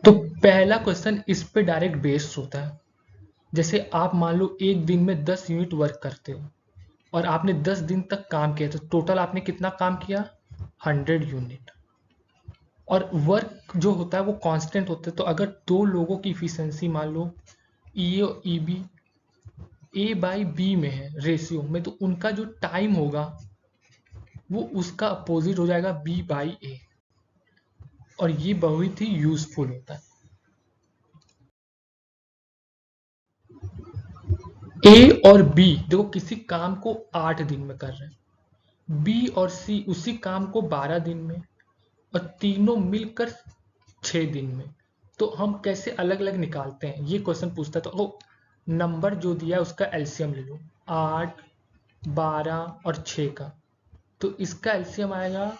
तो पहला क्वेश्चन इस पे डायरेक्ट बेस्ड होता है। जैसे आप मान लो एक दिन में 10 यूनिट वर्क करते हो और आपने 10 दिन तक काम किया, तो टोटल आपने कितना काम किया? 100 यूनिट। और वर्क जो होता है वो कांस्टेंट होता है। तो अगर दो लोगों की इफिशिएंसी मान लो ई और E B A by B में है रेशियो में, तो उनका जो टाइम होगा वो उसका अपोजिट हो जाएगा बी बाई ए। और ये बहुत ही यूजफुल होता है। ए और बी देखो किसी काम को 8 दिन में कर रहे हैं, बी और सी उसी काम को 12 दिन में, और तीनों मिलकर 6 दिन में। तो हम कैसे अलग अलग निकालते हैं ये क्वेश्चन पूछता है। तो नंबर जो दिया है उसका एलसीएम ले लो, 8, 12 और 6 का। तो इसका एलसीएम आएगा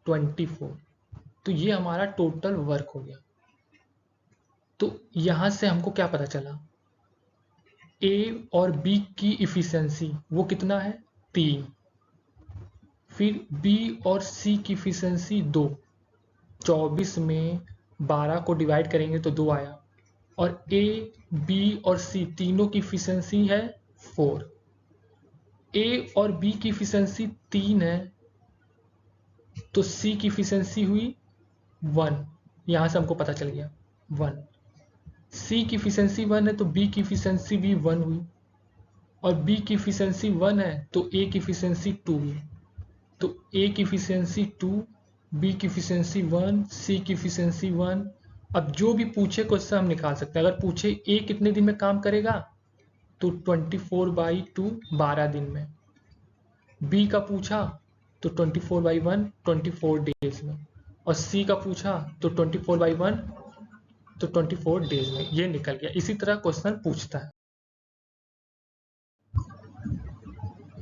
24। तो ये हमारा टोटल वर्क हो गया। तो यहां से हमको क्या पता चला? ए और बी की इफिशिएंसी वो कितना है? 3। फिर बी और सी की इफिशिएंसी 2। 24 में 12 को डिवाइड करेंगे तो 2 आया। और ए, बी और सी तीनों की इफिशिएंसी है 4। ए और बी की इफिशिएंसी 3 है, तो सी की इफिशिएंसी हुई 1। यहां से हमको पता चल गया 1। सी की इफिशिएंसी 1 है तो बी की इफिशिएंसी भी 1 हुई, और बी की इफिशिएंसी 1 है तो ए की इफिशिएंसी 2 हुई। तो ए की इफिशिएंसी 2, बी की इफिशिएंसी 1, सी की इफिशिएंसी 1। अब जो भी पूछे क्वेश्चन हम निकाल सकते हैं। अगर पूछे ए कितने दिन में काम करेगा, तो 24/2 12 दिन में। बी का पूछा तो 24/1 24 डेज में। और सी का पूछा तो 24/1 तो 24 डेज में। ये निकल गया। इसी तरह क्वेश्चन पूछता है।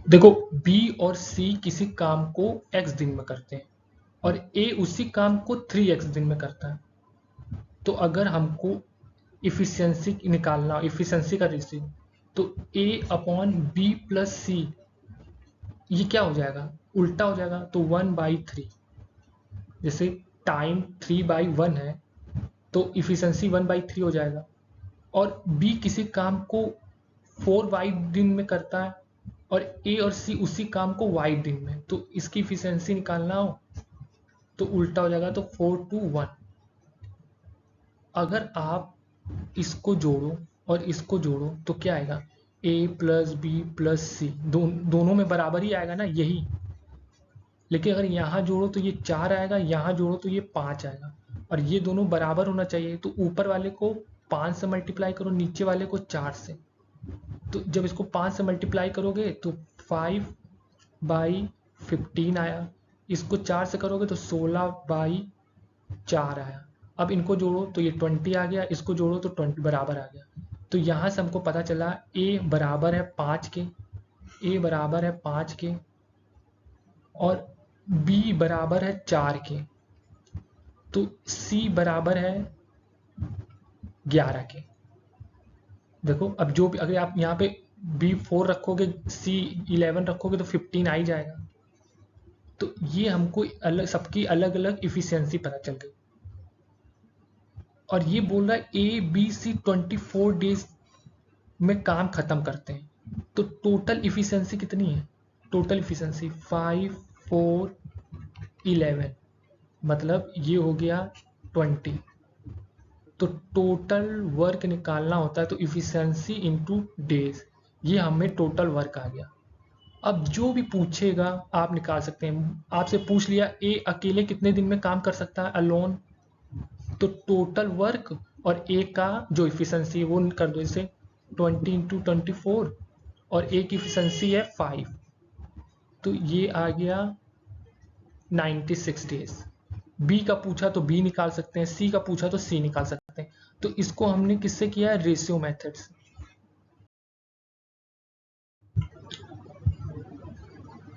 देखो बी और सी किसी काम को x दिन में करते हैं और ए उसी काम को 3x दिन में करता है। तो अगर हमको इफिशियंसी निकालना, इफिशियंसी का रेशियो, तो a अपॉन बी प्लस सी, ये क्या हो जाएगा? उल्टा हो जाएगा। तो 1/3। जैसे टाइम 3/1 है तो इफिशियंसी 1/3 हो जाएगा। और b किसी काम को 4y दिन में करता है और a और c उसी काम को y दिन में, तो इसकी इफिशियंसी निकालना हो तो उल्टा हो जाएगा। तो 4/1। अगर आप इसको जोड़ो और इसको जोड़ो तो क्या आएगा? a प्लस बी प्लस सी, दोनों में बराबर ही आएगा ना यही। लेकिन अगर यहाँ जोड़ो तो ये 4 आएगा, यहाँ जोड़ो तो ये 5 आएगा। और ये दोनों बराबर होना चाहिए, तो ऊपर वाले को 5 से मल्टीप्लाई करो, नीचे वाले को 4 से। तो जब इसको 5 से मल्टीप्लाई करोगे तो 5/15 आया। इसको 4 से करोगे तो 16/4 आया। अब इनको जोड़ो तो ये 20 आ गया, इसको जोड़ो तो 20 बराबर आ गया। तो यहाँ से हमको पता चला a बराबर है 5 के, a बराबर है 5 के, और b बराबर है 4 के, तो c बराबर है 11 के। देखो अब जो भी, अगर आप यहाँ पे b4 रखोगे, c11 रखोगे तो 15 आ ही जाएगा। तो ये हमको अलग, सबकी अलग अलग इफिशियंसी पता चल गई। और ये बोल रहा है ए बी सी 24 डेज में काम खत्म करते हैं। तो टोटल इफिशियंसी कितनी है? टोटल इफिशियंसी 5, 4, 11, मतलब ये हो गया 20। तो टोटल वर्क निकालना होता है तो इफिशियंसी इंटू डेज, ये हमें टोटल वर्क आ गया। अब जो भी पूछेगा आप निकाल सकते हैं। आपसे पूछ लिया ए अकेले कितने दिन में काम कर सकता है अलोन, तो टोटल वर्क और ए का जो इफिशियंसी है वो कर दो इसे 20 × 24, और ए की इफिशियंसी है 5, तो ये आ गया 96 डेज। बी का पूछा तो बी निकाल सकते हैं, सी का पूछा तो सी निकाल सकते हैं। तो इसको हमने किससे किया है? रेशियो मेथड से।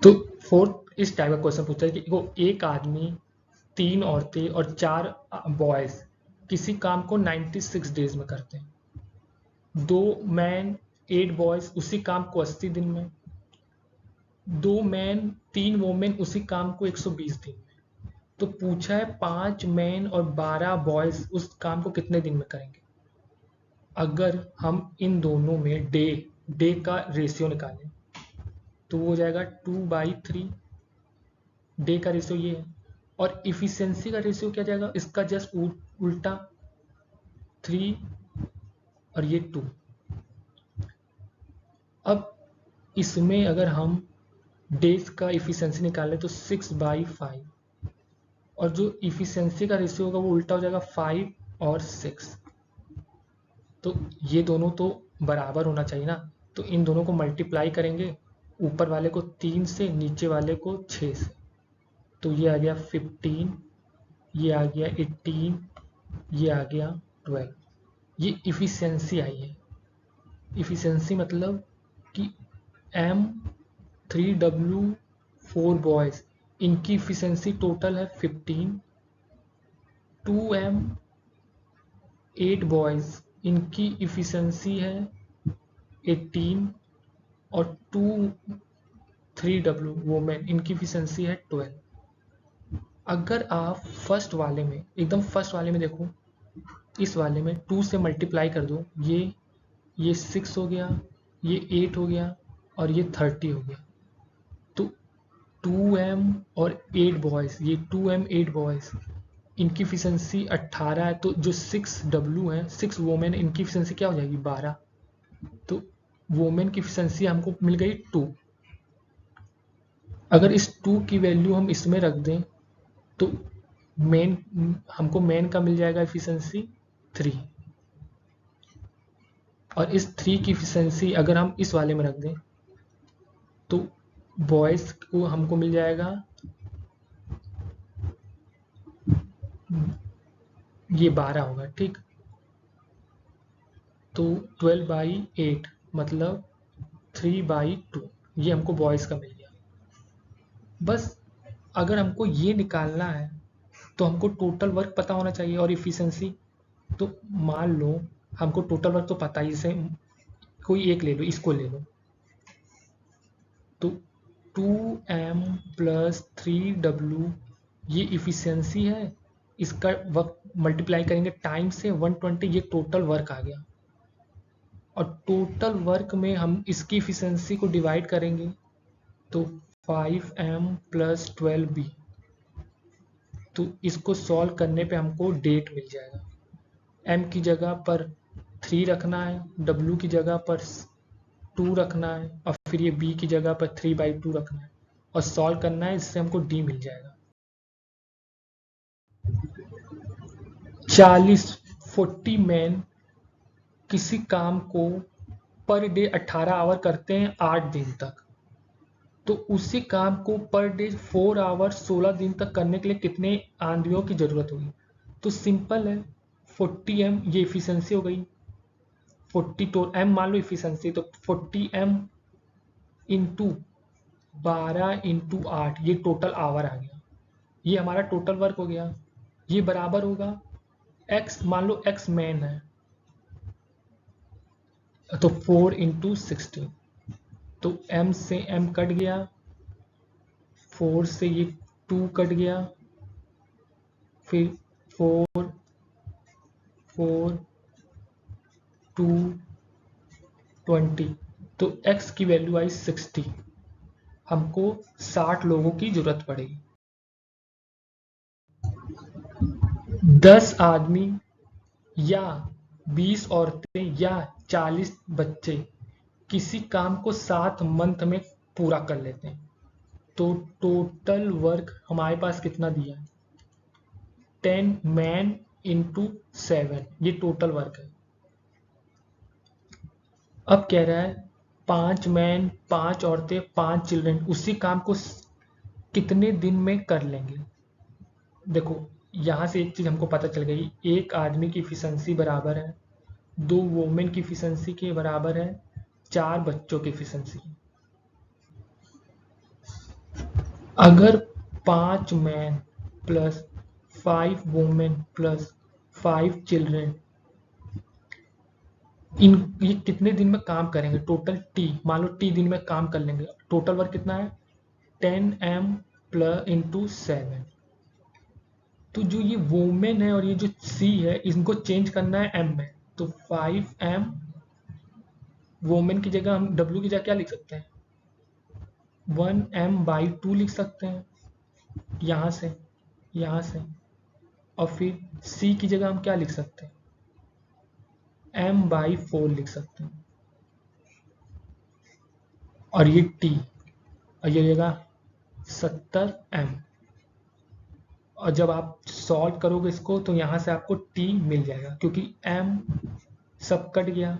तो फोर्थ इस टाइप का क्वेश्चन पूछता है कि वो एक आदमी, 3 औरतें और 4 बॉयज किसी काम को 96 डेज में करते हैं। 2 मैन 8 बॉयज उसी काम को 80 दिन में, 2 मैन 3 वोमेन उसी काम को 120 दिन में। तो पूछा है 5 मैन और 12 बॉयज उस काम को कितने दिन में करेंगे। अगर हम इन दोनों में डे का रेशियो निकालें तो वो हो जाएगा 2/3। डे का रेशियो ये है, और इफिशियंसी का रेशियो क्या जाएगा, इसका जस्ट उल्टा 3 और ये 2। अब इसमें अगर हम डेज का इफिशियंसी निकालें तो 6/5, और जो इफिशियंसी का रेशियो होगा वो उल्टा हो जाएगा 5 और 6। तो ये दोनों तो बराबर होना चाहिए ना, तो इन दोनों को मल्टीप्लाई करेंगे, ऊपर वाले को 3 से, नीचे वाले को 6 से। तो ये आ गया 15, ये आ गया 18, ये आ गया 12। ये इफिशियंसी आई है। इफिशियंसी मतलब कि M3W4 बॉयज, इनकी इफिशियंसी टोटल है 15। 2M8 बॉयज, इनकी इफिशियंसी है 18, और 3W वोमेन, इनकी इफिशियंसी है 12। अगर आप फर्स्ट वाले में, एकदम फर्स्ट वाले में देखो, इस वाले में 2 से मल्टीप्लाई कर दो, ये 6 हो गया, ये 8 हो गया, और ये 30 हो गया। तो 2M और 8 बॉयज, ये 2M8 बॉयज, इनकी इफिशियंसी 18 है, तो जो 6W है, 6 वोमेन, इनकी इफिशियंसी क्या हो जाएगी 12। तो वोमेन की इफिशियंसी हमको मिल गई 2। अगर इस 2 की वैल्यू हम इसमें रख दें तो हमको मेन का मिल जाएगा इफिशियंसी 3, और इस 3 की इफिशियंसी अगर हम इस वाले में रख दें तो बॉयज को हमको मिल जाएगा ये 12 होगा, ठीक। तो 12/8 मतलब 3/2, ये हमको बॉयज का मिल गया। बस अगर हमको ये निकालना है तो हमको टोटल वर्क पता होना चाहिए और इफिशियंसी। तो मान लो हमको टोटल वर्क तो पता ही, जैसे कोई एक ले लो, इसको ले लो, तो 2M + 3W ये इफिशियंसी है, इसका वक्त मल्टीप्लाई करेंगे टाइम से 120, ये टोटल वर्क आ गया। और टोटल वर्क में हम इसकी इफिशियंसी को डिवाइड करेंगे तो 5M + 12B, तो इसको सॉल्व करने पे हमको डेट मिल जाएगा। M की जगह पर 3 रखना है, W की जगह पर 2 रखना है, और फिर ये B की जगह पर 3/2 रखना है, और सॉल्व करना है, इससे हमको D मिल जाएगा। 40 मैन किसी काम को पर डे 18 आवर करते हैं 8 दिन तक, तो उसी काम को पर डे 4 आवर 16 दिन तक करने के लिए कितने आंधियों की जरूरत होगी। तो सिंपल है, 40M ये इफिशियंसी हो गई, 40 तो M मान लो इफिशियंसी, तो 40M इंटू 12 इंटू 8, ये टोटल आवर आ गया, ये हमारा टोटल वर्क हो गया। ये बराबर होगा X, मान लो X मैन है, तो 4 इंटू 16, तो M से M कट गया, 4 से ये 2 कट गया, फिर 4 4 2 20, तो X की वैल्यू आई 60। हमको 60 लोगों की जरूरत पड़ेगी। 10 आदमी या 20 औरतें या 40 बच्चे किसी काम को 7 मंथ में पूरा कर लेते हैं, तो टोटल वर्क हमारे पास कितना दिया है, 10 मैन इंटू 7, ये टोटल वर्क है। अब कह रहा है 5 मैन, 5 औरतें, 5 चिल्ड्रन उसी काम को कितने दिन में कर लेंगे। देखो यहाँ से एक चीज हमको पता चल गई, एक आदमी की इफिशियंसी बराबर है 2 वोमेन की इफिशियंसी के बराबर है 4 बच्चों की इफिशियंसी। अगर 5 man plus 5 women plus 5 children ये कितने दिन में काम करेंगे, टोटल टी, मान लो टी दिन में काम कर लेंगे, टोटल वर्क कितना है 10M + इंटू 7, तो जो ये वोमेन है और ये जो सी है इनको चेंज करना है एम में, तो 5m वोमेन की जगह हम W की जगह क्या लिख सकते हैं, 1m/2 लिख सकते हैं यहाँ से, यहाँ से। और फिर C की जगह हम क्या लिख सकते हैं, m/4 लिख सकते हैं। और ये T और ये जगह 70m। और जब आप सॉल्व करोगे इसको तो यहाँ से आपको T मिल जाएगा, क्योंकि m सब कट गया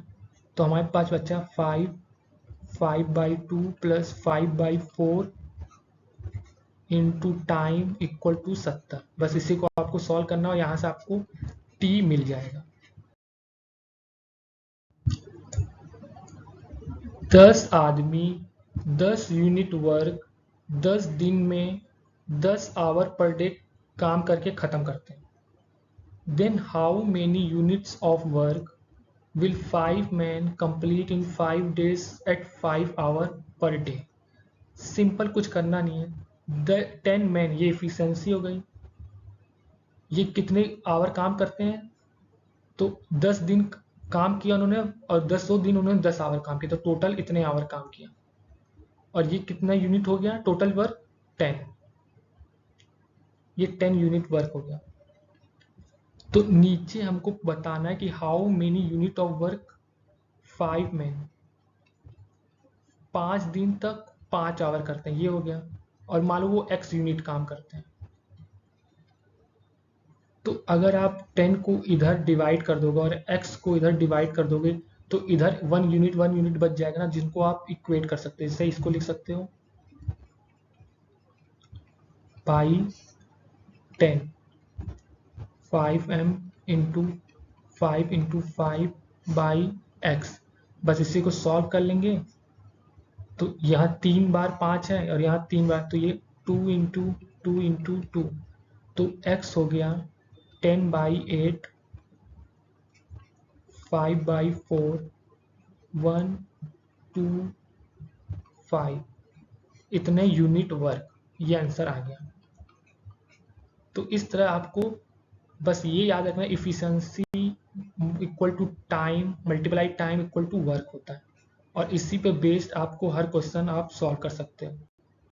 तो हमारे पास बचा 5/2 plus 5/4 into time equal to 70। बस इसी को आपको सॉल्व करना और यहाँ से आपको T मिल जाएगा। 10 आदमी 10 यूनिट वर्क 10 दिन में 10 आवर पर डे काम करके ख़त्म करते हैं। Then how many units of work will 5 men complete in 5 days at 5 hour per day? Simple, कुछ करना नहीं है। 10 मैन, ये इफिशियंसी हो गई। ये कितने आवर काम करते हैं, तो 10 दिन काम किया उन्होंने और 10 दिन उन्होंने 10 आवर काम किया, तो टोटल इतने आवर काम किया। और ये कितना यूनिट हो गया, टोटल वर्क 10, ये 10 यूनिट वर्क हो गया। तो नीचे हमको बताना है कि how many unit of work 5 man 5 दिन तक 5 आवर करते हैं, ये हो गया। और मान लो वो x यूनिट काम करते हैं, तो अगर आप 10 को इधर डिवाइड कर दोगे और x को इधर डिवाइड कर दोगे तो इधर 1 यूनिट बच जाएगा ना, जिनको आप इक्वेट कर सकते हैं। जैसे इसको लिख सकते हो पाई 10 5m इंटू 5/5 बस इसी को सॉल्व कर लेंगे। तो यहाँ 3 बार 5 है और यहाँ 3 बार, तो ये 2 तो x हो गया 10/8 5/4 1 2 5, इतने यूनिट वर्क, ये आंसर आ गया। तो इस तरह आपको बस ये याद रखना, efficiency equal to time multiply time equal to work होता है, और इसी पे बेस्ड आपको हर क्वेश्चन आप सॉल्व कर सकते हो।